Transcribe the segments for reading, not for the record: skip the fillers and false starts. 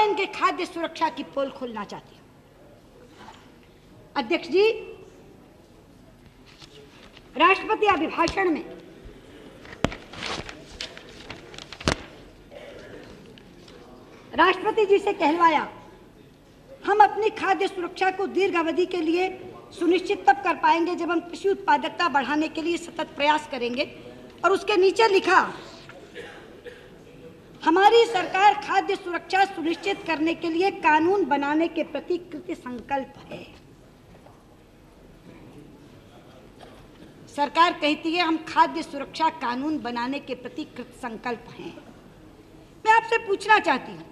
मैं इनके खाद्य सुरक्षा की पोल खोलना चाहती हूं। अध्यक्ष जी, राष्ट्रपति अभिभाषण में राष्ट्रपति जी से कहलवाया, हम अपनी खाद्य सुरक्षा को दीर्घ अवधि के लिए सुनिश्चित तब कर पाएंगे जब हम कृषि उत्पादकता बढ़ाने के लिए सतत प्रयास करेंगे। और उसके नीचे लिखा, हमारी सरकार खाद्य सुरक्षा सुनिश्चित करने के लिए कानून बनाने के प्रति कृत संकल्प है। सरकार कहती है हम खाद्य सुरक्षा कानून बनाने के प्रति कृत संकल्प हैं। मैं आपसे पूछना चाहती हूं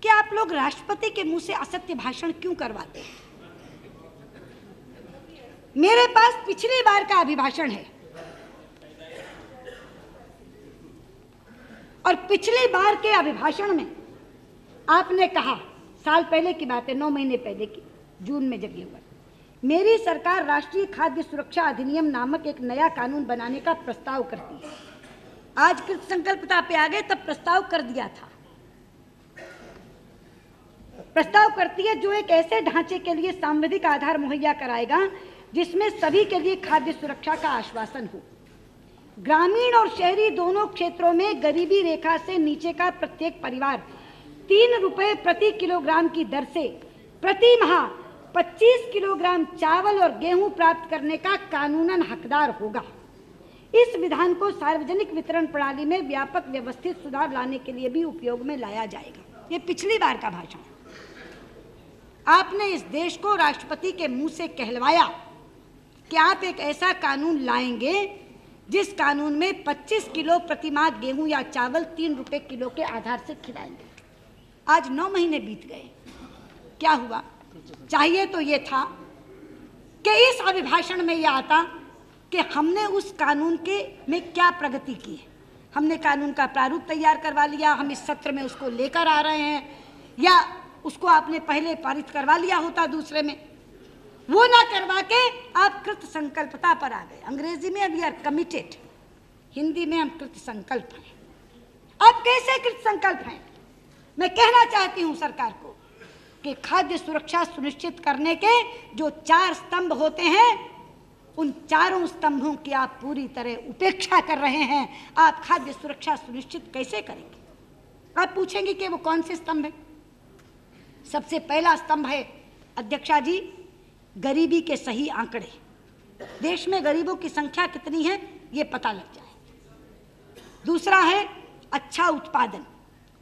कि आप लोग राष्ट्रपति के मुंह से असत्य भाषण क्यों करवाते हैं? मेरे पास पिछली बार का अभिभाषण है और पिछली बार के अभिभाषण में आपने कहा, साल पहले की बात है, 9 महीने पहले की, जून में जब ये हुआ, मेरी सरकार राष्ट्रीय खाद्य सुरक्षा अधिनियम नामक एक नया कानून बनाने का प्रस्ताव करती है। आज कृत संकल्पता पे आ गए, तब प्रस्ताव कर दिया था। प्रस्ताव करती है जो एक ऐसे ढांचे के लिए सांविधिक आधार मुहैया कराएगा जिसमें सभी के लिए खाद्य सुरक्षा का आश्वासन हो। ग्रामीण और शहरी दोनों क्षेत्रों में गरीबी रेखा से नीचे का प्रत्येक परिवार 3 रुपए प्रति किलोग्राम की दर से प्रति माह 25 किलोग्राम चावल और गेहूं प्राप्त करने का कानूनन हकदार होगा। इस विधान को सार्वजनिक वितरण प्रणाली में व्यापक व्यवस्थित सुधार लाने के लिए भी उपयोग में लाया जाएगा। ये पिछली बार का भाषण। आपने इस देश को राष्ट्रपति के मुंह से कहलवाया कि आप एक ऐसा कानून लाएंगे जिस कानून में 25 किलो प्रतिमाह गेहूं या चावल 3 रुपए किलो के आधार से खिलाएंगे। आज 9 महीने बीत गए, क्या हुआ? चाहिए तो ये था कि इस अभिभाषण में यह आता कि हमने उस कानून के में क्या प्रगति की है। हमने कानून का प्रारूप तैयार करवा लिया, हम इस सत्र में उसको लेकर आ रहे हैं, या उसको आपने पहले पारित करवा लिया होता दूसरे में। वो ना करवा के आप कृत संकल्पता पर आ गए। अंग्रेजी में वी आर कमिटेड, हिंदी में हम कृत संकल्प हैं। अब कैसे कृत संकल्प हैं? मैं कहना चाहती हूं सरकार को कि खाद्य सुरक्षा सुनिश्चित करने के जो 4 स्तंभ होते हैं, उन चारों स्तंभों की आप पूरी तरह उपेक्षा कर रहे हैं। आप खाद्य सुरक्षा सुनिश्चित कैसे करेंगे? आप पूछेंगे कि वो कौन से स्तंभ है? सबसे पहला स्तंभ है, अध्यक्षा जी, गरीबी के सही आंकड़े। देश में गरीबों की संख्या कितनी है ये पता लग जाए। दूसरा है अच्छा उत्पादन,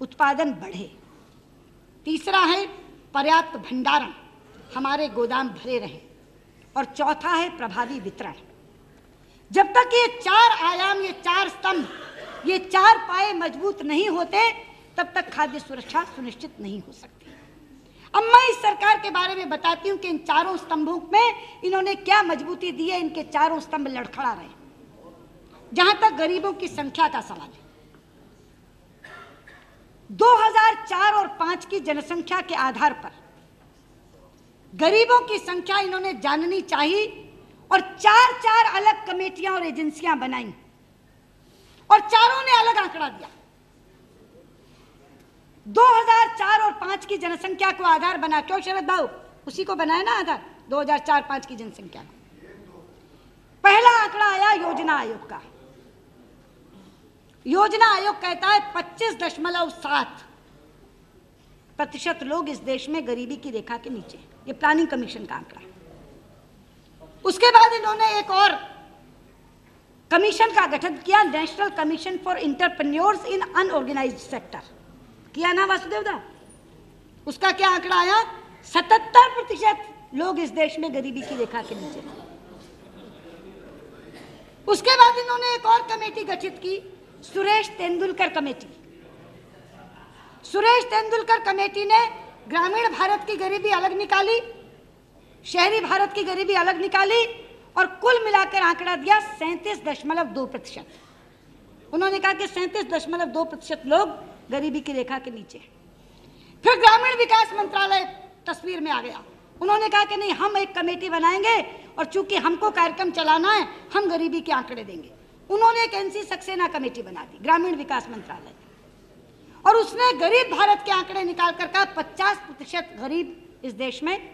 उत्पादन बढ़े। तीसरा है पर्याप्त भंडारण, हमारे गोदाम भरे रहें। और चौथा है प्रभावी वितरण। जब तक ये 4 आयाम, ये 4 स्तंभ, ये 4 पाए मजबूत नहीं होते, तब तक खाद्य सुरक्षा सुनिश्चित नहीं हो सकती। अब मैं इस सरकार के बारे में बताती हूं कि इन चारों स्तंभों में इन्होंने क्या मजबूती दी है। इनके चारों स्तंभ लड़खड़ा रहे। जहां तक गरीबों की संख्या का सवाल है, 2004 और 5 की जनसंख्या के आधार पर गरीबों की संख्या इन्होंने जाननी चाहिए और 4 अलग कमेटियां और एजेंसियां बनाई और चारों ने अलग आंकड़ा दिया। 2004 और 5 की जनसंख्या को आधार बना, क्यों शरद भाऊ? उसी को बनाया ना आधार, 2004-5 की जनसंख्या को। पहला आंकड़ा आया योजना आयोग का। योजना आयोग कहता है 25.7% लोग इस देश में गरीबी की रेखा के नीचे। ये प्लानिंग कमीशन का आंकड़ा। उसके बाद इन्होंने एक और कमीशन का गठन किया, national commission for entrepreneurs in unorganised sector, किया ना वासुदेव दा? उसका क्या आंकड़ा आया? 77% लोग इस देश में गरीबी की रेखा के नीचे। उसके बाद इन्होंने एक और कमेटी गठित की, सुरेश तेंदुलकर कमेटी। सुरेश तेंदुलकर कमेटी ने ग्रामीण भारत की गरीबी अलग निकाली, शहरी भारत की गरीबी अलग निकाली और कुल मिलाकर आंकड़ा दिया 37.2%। उन्होंने कहा कि 37.2% लोग गरीबी की रेखा के नीचे। फिर ग्रामीण विकास मंत्रालय तस्वीर में आ गया। उन्होंने कहा कि नहीं, हम एक कमेटी बनाएंगे और चूंकि हमको कार्यक्रम चलाना है, हम गरीबी के आंकड़े देंगे। उन्होंने एक एनसी सक्सेना कमेटी बना दी, ग्रामीण विकास मंत्रालय। और उसने गरीब भारत के आंकड़े निकाल कर कहा 50% गरीब इस देश में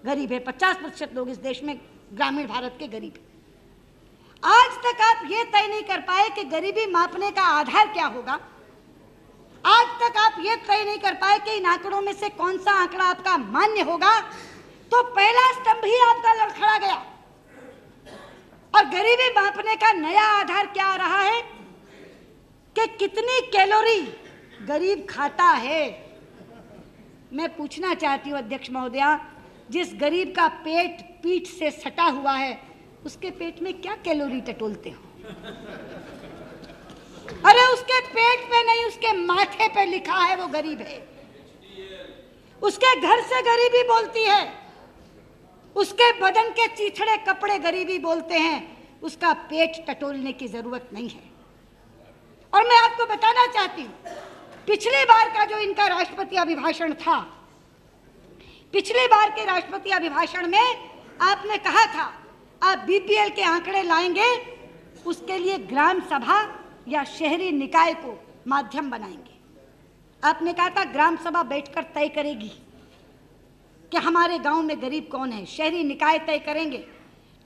गरीब है, 50% लोग इस देश में ग्रामीण भारत के गरीब हैं। आज तक आप ये तय नहीं कर पाए कि गरीबी मापने का आधार क्या होगा। आज तक आप ये तय नहीं कर पाए कि इन आंकड़ों में से कौन सा आंकड़ा आपका मान्य होगा। तो पहला स्तंभ ही आपका लड़खड़ा गया। और गरीबी मापने का नया आधार क्या आ रहा है कि कितनी कैलोरी गरीब खाता है। मैं पूछना चाहती हूँ अध्यक्ष महोदया, जिस गरीब का पेट पीठ से सटा हुआ है उसके पेट में क्या कैलोरी टटोलते हो? अरे उसके पेट पे नहीं, उसके माथे पे लिखा है वो गरीब है। उसके घर से गरीबी बोलती है, उसके बदन के चीथड़े कपड़े गरीबी बोलते हैं, उसका पेट टटोलने की जरूरत नहीं है। और मैं आपको बताना चाहती हूं, पिछली बार का जो इनका राष्ट्रपति अभिभाषण था, पिछली बार के राष्ट्रपति अभिभाषण में आपने कहा था आप बीपीएल के आंकड़े लाएंगे, उसके लिए ग्राम सभा या शहरी निकाय को माध्यम बनाएंगे। आपने कहा था ग्राम सभा बैठकर तय करेगी कि हमारे गांव में गरीब कौन है, शहरी निकाय तय करेंगे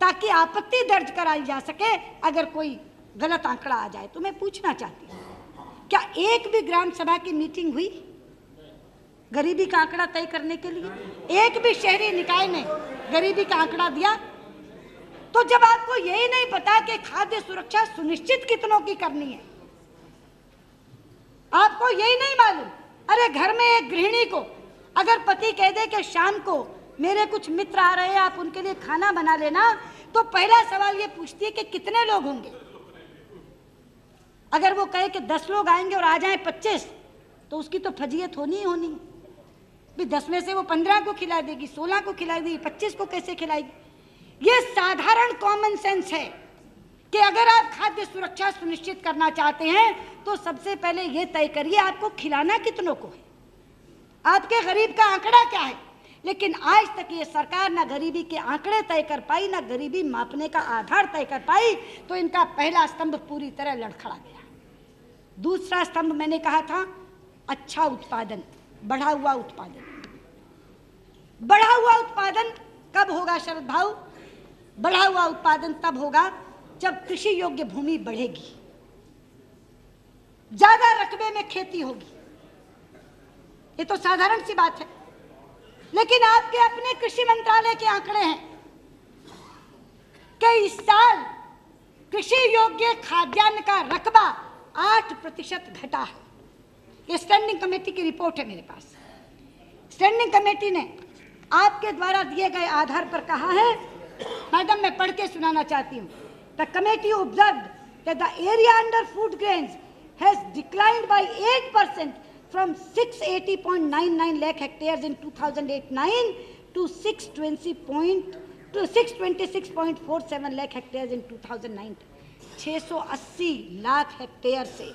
ताकि आपत्ति दर्ज कराई जा सके अगर कोई गलत आंकड़ा आ जाए। तो मैं पूछना चाहती हूँ, क्या एक भी ग्राम सभा की मीटिंग हुई गरीबी का आंकड़ा तय करने के लिए? एक भी शहरी निकाय ने गरीबी का आंकड़ा दिया? तो जब आपको यही नहीं पता कि खाद्य सुरक्षा सुनिश्चित कितनों की करनी है, आपको यही नहीं मालूम, अरे घर में एक गृहिणी को अगर पति कह दे कि शाम को मेरे कुछ मित्र आ रहे हैं आप उनके लिए खाना बना लेना, तो पहला सवाल ये पूछती है कि कितने लोग होंगे। अगर वो कहे कि 10 लोग आएंगे और आ जाएं 25, तो उसकी तो फजीयत होनी ही होनी है। 10 में से वो 15 को खिला देगी, 16 को खिला देगी, 25 को कैसे खिलाएगी? ये साधारण कॉमन सेंस है कि अगर आप खाद्य सुरक्षा सुनिश्चित करना चाहते हैं तो सबसे पहले ये तय करिए आपको खिलाना कितनों को है, आपके गरीब का आंकड़ा क्या है। लेकिन आज तक ये सरकार ना गरीबी के आंकड़े तय कर पाई, ना गरीबी मापने का आधार तय कर पाई, तो इनका पहला स्तंभ पूरी तरह लड़खड़ा गया। दूसरा स्तंभ मैंने कहा था अच्छा उत्पादन, बढ़ा हुआ उत्पादन। बढ़ा हुआ उत्पादन कब होगा शरद भाऊ? बढ़ा हुआ उत्पादन तब होगा जब कृषि योग्य भूमि बढ़ेगी, ज्यादा रकबे में खेती होगी। ये तो साधारण सी बात है। लेकिन आपके अपने कृषि मंत्रालय के आंकड़े हैं कि इस साल कृषि योग्य खाद्यान्न का रकबा 8% घटा है। ये स्टैंडिंग कमेटी की रिपोर्ट है मेरे पास। स्टैंडिंग कमेटी ने आपके द्वारा दिए गए आधार पर कहा है, मैडम मैं पढ़ के सुनाना चाहती हूँ। The committee observed that the area under food grains has declined bye 8% from 680.99 lakh hectares in 2008-9 to 626.47 lakh hectares in 2009। 680 lakh hectare से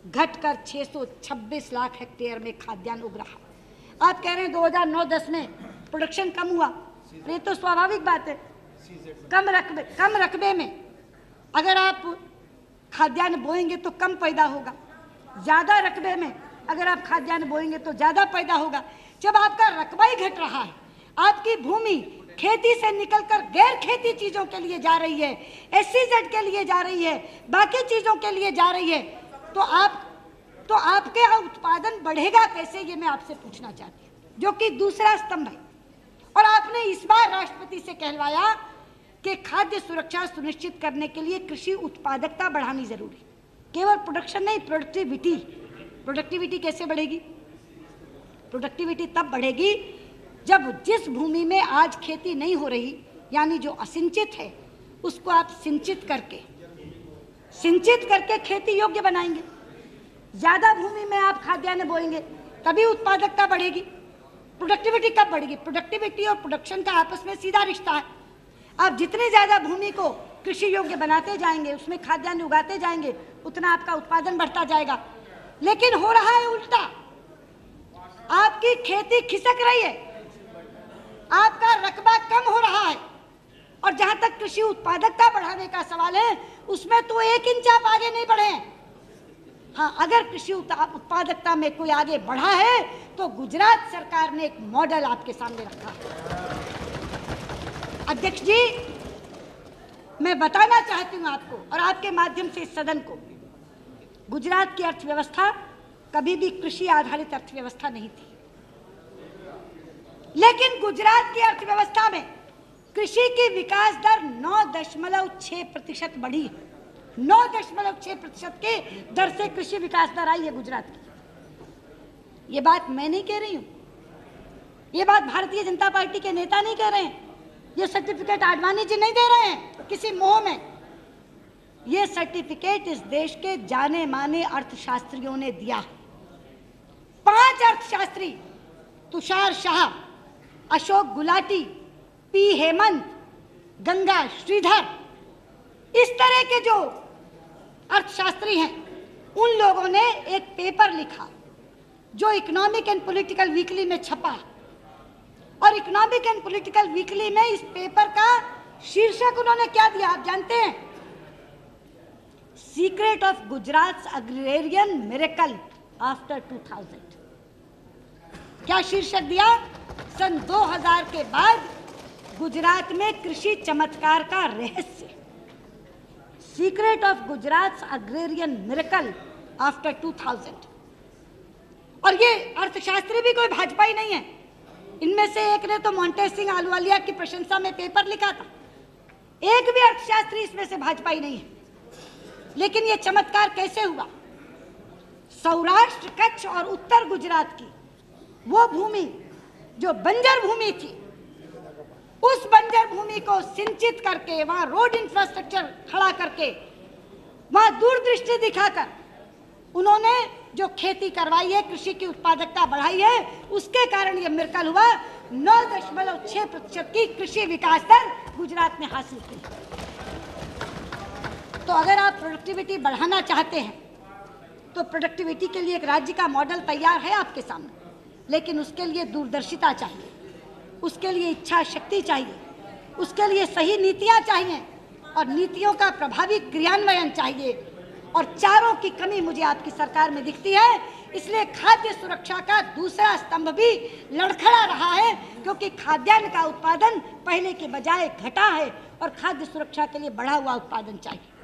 घटकर 626 लाख हेक्टेयर में खाद्यान्न उग रहा। आप कह रहे हैं 2009-10 में प्रोडक्शन कम हुआ, ये तो स्वाभाविक बात है। कम रकबे में अगर आप खाद्यान्न बोएंगे तो कम पैदा होगा, ज्यादा रकबे में अगर आप खाद्यान्न बोएंगे तो ज्यादा पैदा होगा। जब आपका रकबा ही घट रहा है, आपकी भूमि खेती से निकलकर गैर खेती चीजों के लिए जा रही है, SEZ के लिए जा रही है, बाकी चीजों के लिए जा रही है, तो आपके यहाँ उत्पादन बढ़ेगा कैसे, ये मैं आपसे पूछना चाहती हूँ, जो कि दूसरा स्तंभ है। और आपने इस बार राष्ट्रपति से कहलवाया कि खाद्य सुरक्षा सुनिश्चित करने के लिए कृषि उत्पादकता बढ़ानी जरूरी, केवल प्रोडक्शन नहीं, प्रोडक्टिविटी। प्रोडक्टिविटी कैसे बढ़ेगी? प्रोडक्टिविटी तब बढ़ेगी जब जिस भूमि में आज खेती नहीं हो रही, यानी जो असिंचित है, उसको आप सिंचित करके खेती योग्य बनाएंगे। ज्यादा भूमि में आप खाद्यान्न बोएंगे तभी उत्पादकता बढ़ेगी। प्रोडक्टिविटी कब बढ़ेगी? प्रोडक्टिविटी और प्रोडक्शन का आपस में सीधा रिश्ता है। आप जितनी ज्यादा भूमि को कृषि योग्य बनाते जाएंगे, उसमें खाद्यान्न उगाते जाएंगे, उतना आपका उत्पादन बढ़ता जाएगा। लेकिन हो रहा है उल्टा, आपकी खेती खिसक रही है, आपका रकबा कम हो रहा है। और जहां तक कृषि उत्पादकता बढ़ाने का सवाल है, उसमें तो 1 इंच आप आगे नहीं बढ़े हैं। हाँ, अगर कृषि उत्पादकता में कोई आगे बढ़ा है तो गुजरात सरकार ने एक मॉडल आपके सामने रखा। अध्यक्ष जी, मैं बताना चाहती हूँ आपको और आपके माध्यम से इस सदन को, गुजरात की अर्थव्यवस्था कभी भी कृषि आधारित अर्थव्यवस्था नहीं थी, लेकिन गुजरात की अर्थव्यवस्था में कृषि की विकास दर 9.6% बढ़ी है। 9.6% के दर से कृषि विकास दर आई है गुजरात की। ये बात मैं नहीं कह रही हूं, ये बात भारतीय जनता पार्टी के नेता नहीं कह रहे हैं, ये सर्टिफिकेट आडवाणी जी नहीं दे रहे हैं किसी मोह में। ये सर्टिफिकेट इस देश के जाने माने अर्थशास्त्रियों ने दिया। 5 अर्थशास्त्री, तुषार शाह, अशोक गुलाटी, पी हेमंत, गंगा श्रीधर, इस तरह के जो अर्थशास्त्री हैं, उन लोगों ने एक पेपर लिखा जो इकोनॉमिक एंड पॉलिटिकल वीकली में छपा। और इकोनॉमिक एंड पॉलिटिकल वीकली में इस पेपर का शीर्षक उन्होंने क्या दिया आप जानते हैं? Secret of Gujarat agrarian miracle after 2000। क्या शीर्षक दिया? सन 2000 के बाद गुजरात में कृषि चमत्कार का रहस्य, secret of Gujarat agrarian miracle after 2000। और ये अर्थशास्त्री भी कोई भाजपाई नहीं है, इनमें से एक ने तो मोंटे सिंह आलूवालिया की प्रशंसा में पेपर लिखा था। एक भी अर्थशास्त्री इसमें से भाजपाई नहीं है। लेकिन ये चमत्कार कैसे हुआ? सौराष्ट्र, कच्छ और उत्तर गुजरात की वो भूमि जो बंजर भूमि थी, उस बंजर भूमि को सिंचित करके, वहां रोड इंफ्रास्ट्रक्चर खड़ा करके, वहां दूरदृष्टि दिखाकर उन्होंने जो खेती करवाई है, कृषि की उत्पादकता बढ़ाई है, उसके कारण यह मिरेकल हुआ। 9.6% की कृषि विकास दर गुजरात ने हासिल की। तो अगर आप प्रोडक्टिविटी बढ़ाना चाहते हैं तो प्रोडक्टिविटी के लिए एक राज्य का मॉडल तैयार है आपके सामने, लेकिन उसके लिए दूरदर्शिता चाहिए, उसके लिए इच्छा शक्ति चाहिए, उसके लिए सही नीतियां चाहिए और नीतियों का प्रभावी क्रियान्वयन चाहिए। और चारों की कमी मुझे आपकी सरकार में दिखती है। इसलिए खाद्य सुरक्षा का दूसरा स्तंभ भी लड़खड़ा रहा है, क्योंकि खाद्यान्न का उत्पादन पहले के बजाय घटा है और खाद्य सुरक्षा के लिए बढ़ा हुआ उत्पादन चाहिए।